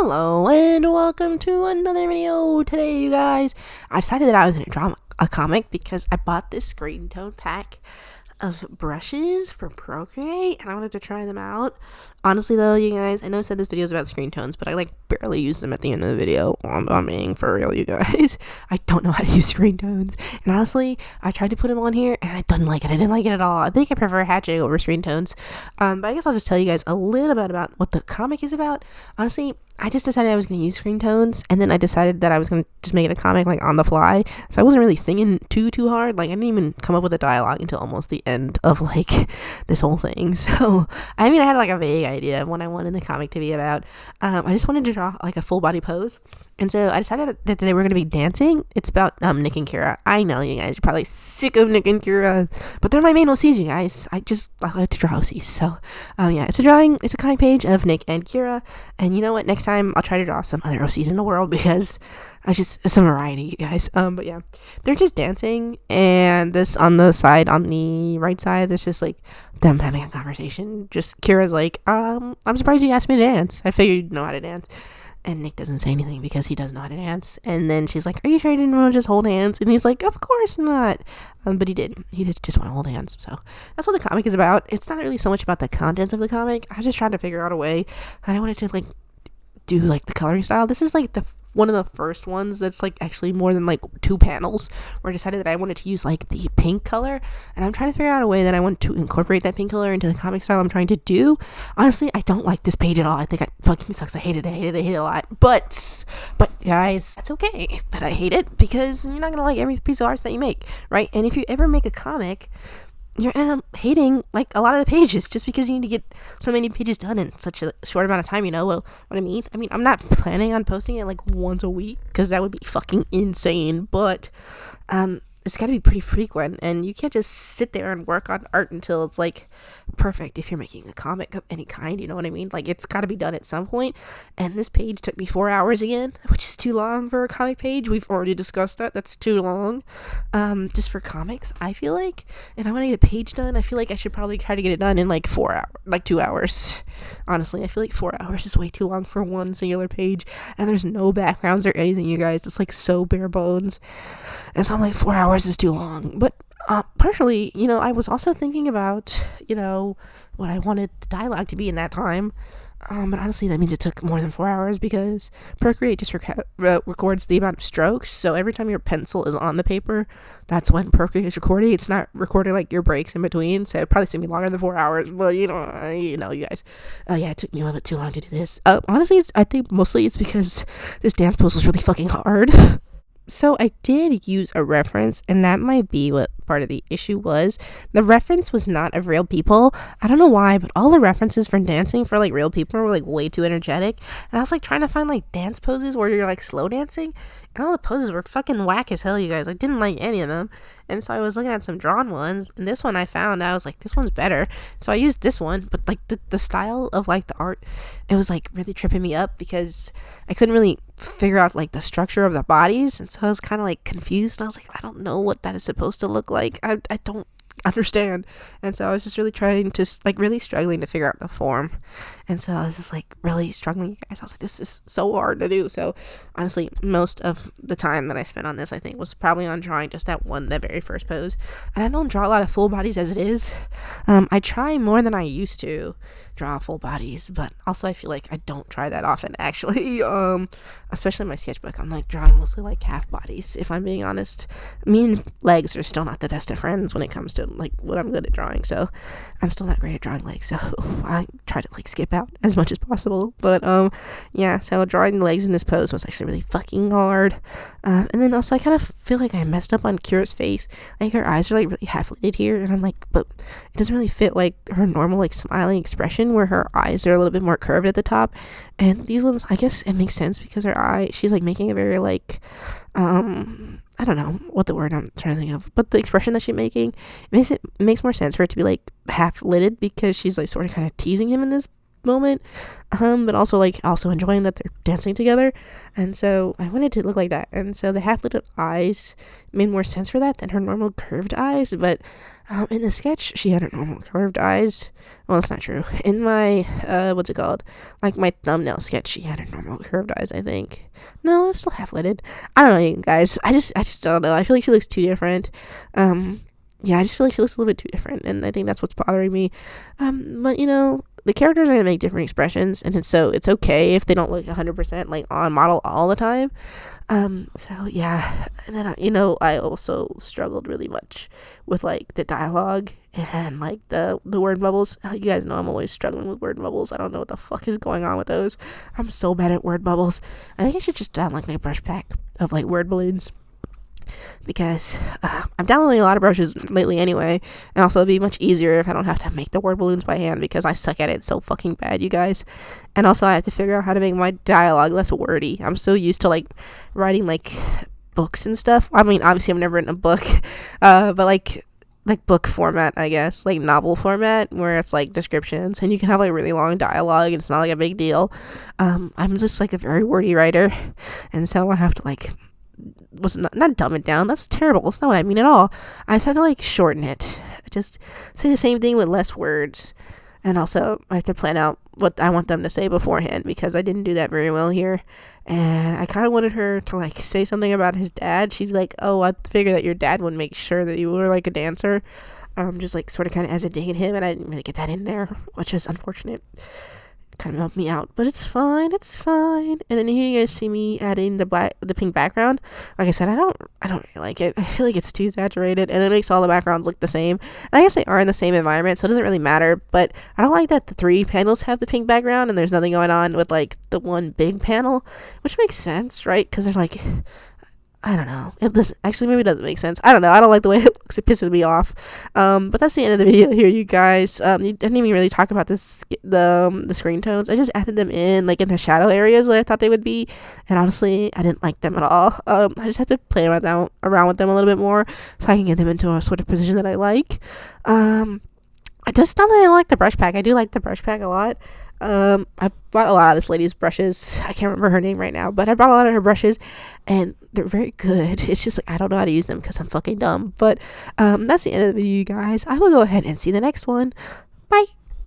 Hello and welcome to another video. Today, you guys, I decided that I was going to draw a comic because I bought this Screentone pack of brushes from Procreate and I wanted to try them out. Honestly though, you guys, I know I said this video is about Screentones, but I like barely use them at the end of the video. I'm being for real, you guys. I don't know how to use Screentones, and honestly, I tried to put them on here and I didn't like it. I didn't like it at all. I think I prefer hatching over Screentones. But I guess I'll just tell you guys a little bit about what the comic is about. Honestly, I just decided I was going to use Screentones, and then I decided that I was going to just make it a comic like on the fly. So I wasn't really thinking too hard. Like I didn't even come up with a dialogue until almost the end of like this whole thing. So I mean, I had like a vague idea of what I wanted the comic to be about. I just wanted to draw like a full body pose, and so I decided that they were going to be dancing. It's about Nick and Kira. I know you guys are probably sick of Nick and Kira, but they're my main OCs, you guys. I like to draw OCs. So yeah, it's a comic page of Nick and Kira, and you know what, next time I'll try to draw some other OCs in the world because some variety, you guys. But yeah, they're just dancing, and this on the right side, there's just like them having a conversation. Just Kira's like, I'm surprised you asked me to dance. I figured you'd know how to dance. And Nick doesn't say anything because he doesn't know how to dance. And then she's like, are you sure you didn't want to just hold hands? And he's like, of course not. But he did just want to hold hands. So that's what the comic is about. It's not really so much about the content of the comic. I just tried to figure out a way, and I wanted to like do like the coloring style. This is like one of the first ones that's like actually more than like 2 panels, where I decided that I wanted to use like the pink color, and I'm trying to figure out a way that I want to incorporate that pink color into the comic style I'm trying to do. Honestly, I don't like this page at all. I think it fucking sucks. I hate it a lot. But guys, that's okay that I hate it, because you're not gonna like every piece of art that you make, right? And if you ever make a comic, you're end up hating like a lot of the pages just because you need to get so many pages done in such a short amount of time. You know what I mean? I mean, I'm not planning on posting it like once a week because that would be fucking insane, but it's got to be pretty frequent, and you can't just sit there and work on art until it's like perfect if you're making a comic of any kind, you know what I mean? Like it's got to be done at some point, and this page took me 4 hours again, which is too long for a comic page. We've already discussed that's too long. Just for comics, I feel like if I want to get a page done, I feel like I should probably try to get it done in like 4 hours, like 2 hours. Honestly, I feel like 4 hours is way too long for one singular page, and there's no backgrounds or anything, you guys. It's like so bare bones, and so I'm like 4 hours is too long. But partially, you know, I was also thinking about, you know, what I wanted the dialogue to be in that time. But honestly, that means it took more than 4 hours because Procreate just records the amount of strokes. So every time your pencil is on the paper, that's when Procreate is recording. It's not recording like your breaks in between. So it probably took me longer than 4 hours. Well, you know, you guys. Yeah, it took me a little bit too long to do this. Honestly, I think mostly it's because this dance pose was really fucking hard. So I did use a reference, and that might be what part of the issue was. The reference was not of real people. I don't know why, but all the references for dancing for like real people were like way too energetic, and I was like trying to find like dance poses where you're like slow dancing, and all the poses were fucking whack as hell, you guys. I didn't like any of them, and so I was looking at some drawn ones, and this one I found, I was like, this one's better, so I used this one. But like the style of like the art, it was like really tripping me up because I couldn't really figure out like the structure of the bodies, and so I was kind of like confused, and I was like, I don't know what that is supposed to look like. I don't understand. And so I was just really trying to like really struggling to figure out the form, and so I was just like really struggling, guys. I was like, this is so hard to do. So honestly, most of the time that I spent on this, I think, was probably on drawing just that very first pose. And I don't draw a lot of full bodies as it is. I try more than I used to draw full bodies, but also I feel like I don't try that often, actually. Especially in my sketchbook, I'm like drawing mostly like half bodies, if I'm being honest. Me and legs are still not the best of friends when it comes to like what I'm good at drawing, so I'm still not great at drawing legs, so I try to like skip out as much as possible. But yeah, so drawing the legs in this pose was actually really fucking hard. And then also I kind of feel like I messed up on Kira's face. Like her eyes are like really half lidded here, and I'm like, but it doesn't really fit like her normal like smiling expression where her eyes are a little bit more curved at the top. And these ones, I guess it makes sense because she's like making a very like I don't know what the word I'm trying to think of, but the expression that she's making, it makes more sense for it to be like half lidded because she's like sort of kind of teasing him in this moment, but also like also enjoying that they're dancing together. And so I wanted to look like that, and so the half-lit eyes made more sense for that than her normal curved eyes. But in the sketch she had her normal curved eyes. Well, that's not true. In my what's it called, like my thumbnail sketch, she had her normal curved eyes, I think. No, it's still half-lidded. I don't know, you guys. I just don't know. I feel like she looks too different. Yeah, I just feel like she looks a little bit too different, and I think that's what's bothering me. But you know, the characters are gonna make different expressions, and it's okay if they don't look 100% like on model all the time. So yeah, and then I also struggled really much with like the dialogue and like the word bubbles. You guys know I'm always struggling with word bubbles. I don't know what the fuck is going on with those. I'm so bad at word bubbles. I think I should just download like a brush pack of like word balloons, because I'm downloading a lot of brushes lately anyway, and also it'd be much easier if I don't have to make the word balloons by hand, because I suck at it so fucking bad, you guys. And also I have to figure out how to make my dialogue less wordy. I'm so used to like writing like books and stuff. I mean, obviously I've never written a book, but like book format, I guess, like novel format, where it's like descriptions and you can have like really long dialogue and it's not like a big deal. I'm just like a very wordy writer, and so I have to like not dumb it down. That's terrible. That's not what I mean at all. I just have to like shorten it. Just say the same thing with less words. And also I have to plan out what I want them to say beforehand, because I didn't do that very well here. And I kind of wanted her to like say something about his dad. She's like, oh, I figured that your dad would make sure that you were like a dancer. Just like sort of kind of as a dig at him, and I didn't really get that in there, which is unfortunate. Kind of helped me out, but it's fine. And then here you guys see me adding the pink background. Like I said, I don't really like it. I feel like it's too saturated, and it makes all the backgrounds look the same. And I guess they are in the same environment, so it doesn't really matter. But I don't like that the 3 panels have the pink background and there's nothing going on with like the one big panel, which makes sense, right? Because they're like, I don't know. It doesn't actually, maybe it doesn't make sense. I don't know. I don't like the way it looks. It pisses me off. But that's the end of the video here, you guys. I didn't even really talk about the screen tones. I just added them in like in the shadow areas that I thought they would be, and honestly, I didn't like them at all. I just have to play around with them a little bit more so I can get them into a sort of position that I like. Just not that I don't like the brush pack. I do like the brush pack a lot. I bought a lot of this lady's brushes. I can't remember her name right now, but I bought a lot of her brushes, and they're very good. It's just like I don't know how to use them because I'm fucking dumb. But that's the end of the video, you guys. I will go ahead and see the next one.